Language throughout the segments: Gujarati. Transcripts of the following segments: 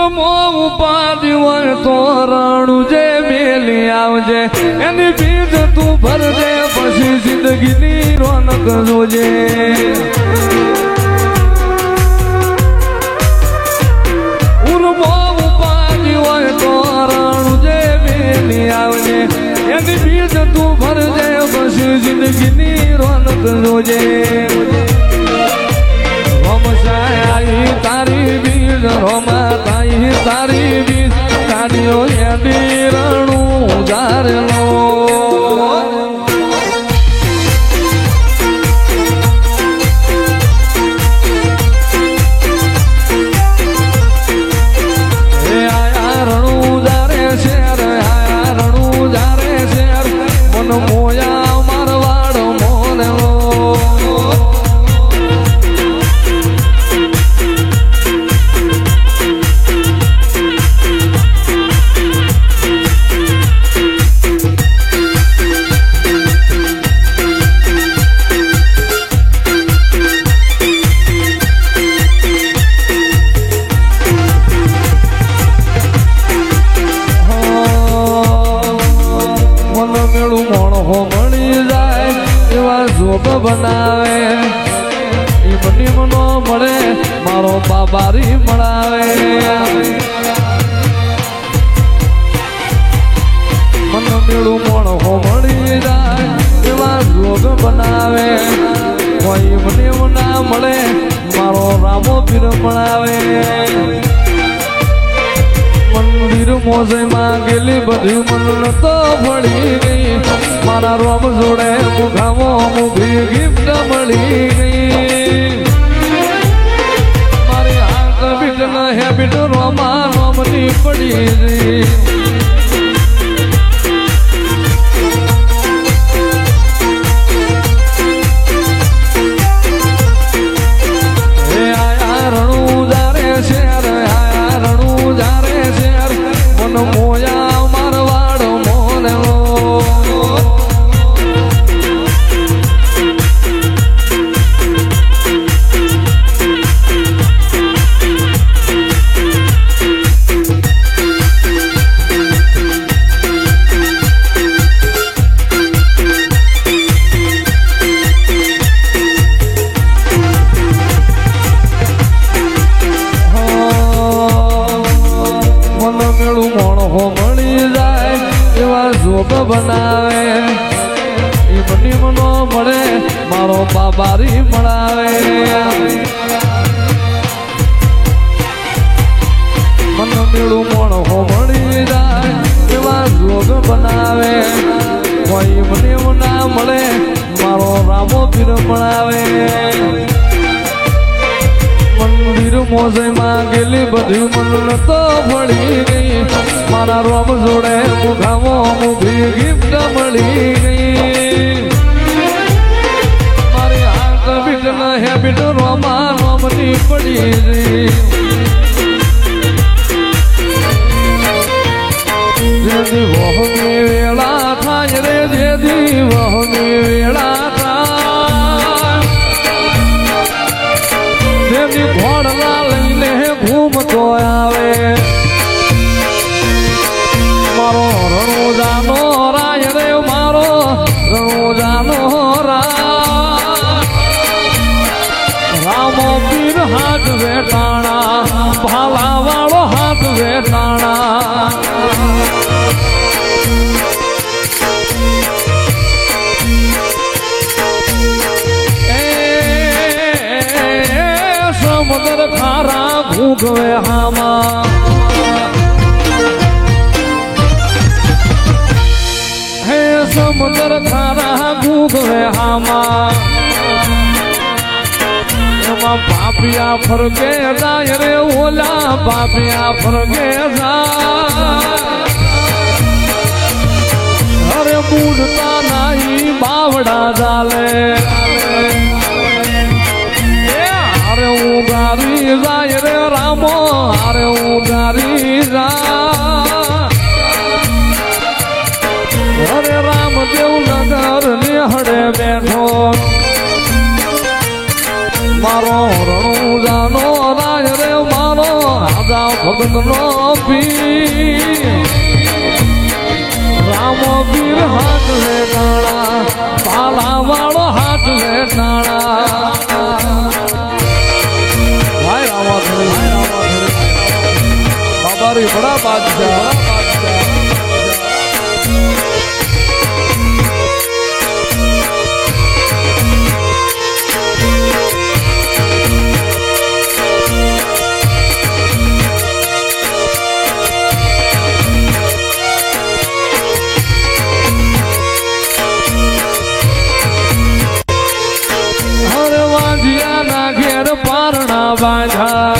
ઉર્મો ઉપાધિ હોય તો રણુજે મેલી આવજે એની બીજ તું ભરજે પછી જિંદગીની રોનક જોજે ઉર્મો ઉપાધિ હોય તો રણુજે મેલી આવજે એની બીજ તું ભરજે પછી જિંદગીની રોનક જોજે તારી બીજ રોમા તાઈ તારી બીજ કાઢ્યો એની રણું ઉજારેલો આયા રણું ઉજારે શેર આયા રણું ઉજારે શેર મન મોયા મારવાડ મોનેલો બનાવે એ બની મનો મળે મારો બાબારી મળાવે મન મેળું મોણ હો મળી જાય એવા જોગ બનાવે કોઈ મને ના મળે મારો રામો પીર મળાવે મંદિર મોજે માં ગેલી બધી મન તો ભળી ગઈ મારા રોમ જોડે મુખામો મુખી ગિફ્ટ મળી ગઈ મારી આંખ બીટ ન હેબિટ રોમા રોમની પડી ગઈ મોયા મારવાડ મોનેલો બનાવે એ બની મનો મળે મારો બાબારી મળાવે મન મેળું મોણ હો મળી જાય એવા જોગ બનાવે કોઈ મને ના મળે મારો રામો પીર મળાવે મંદિર મોજે માં ગેલી બધી મન તો ભળી ગઈ મારા રોમ જોડે મુખામો મુખી ગિફ્ટ મળી ગઈ મારી આંખ બીટ ન હેબિટ રોમા રોમની પડી ગઈ જેદી વહની વેળા થાય રે જેદી વહની વેળા થાય જેદી ઘોડલા લઈને ઘૂમતો આવે મારો રણુજાનો રાય રે મારો રણુજાનો રામો પીર હાથ વેટાણા ભાલા વાળો હાથ વેટાણા સમુદ્ર ખારા ભૂગવે હામાં સમુદ્ર ખારા ભૂગવે હામાં એમાં પાપિયા ફરકે જાય રે ઓલા પાપિયા ફરકે જાય અરે બુડતા નાહી બાવડા ચાલે અરે ઉગારી જાય રે રામો અરે ઉગારી જાય અરે રામદેવ નગર નિહળે બેઠો મારો રણુજાનો રાય રે મારો રાજા ભગત નો પીર રામ પીર હાથ લે ટાણા પાલા વાળો હાથ લે ટાણા ભાઈ રામા બાબારી બડા બાદશાહ પારણા બાંધા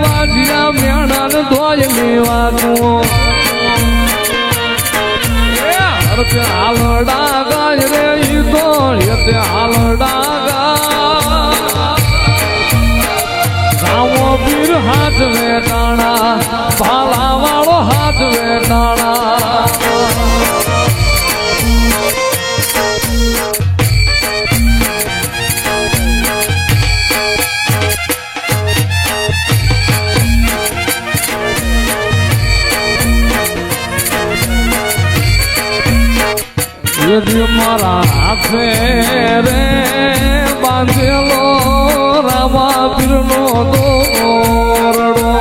વાજિયા મેણા ધોય લેવાનું હાલડા ગાય રે ઈ તો હાલડા ગા રામો પીર હાથ વેટાણા ભાલા વાળો હાથ વેટાણા મારા હાથે રે બાંધેલો રામા પીરનો દોરડો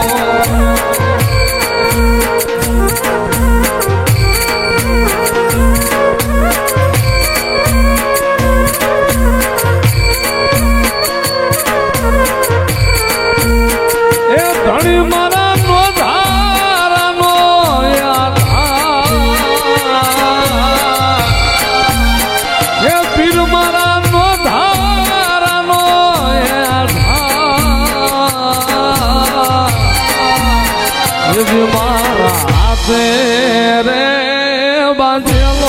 એ ધણી મારા નો ધારાનો યાદ પીર મારા નો ધારાનો મારા હાથે રે બાંધેલો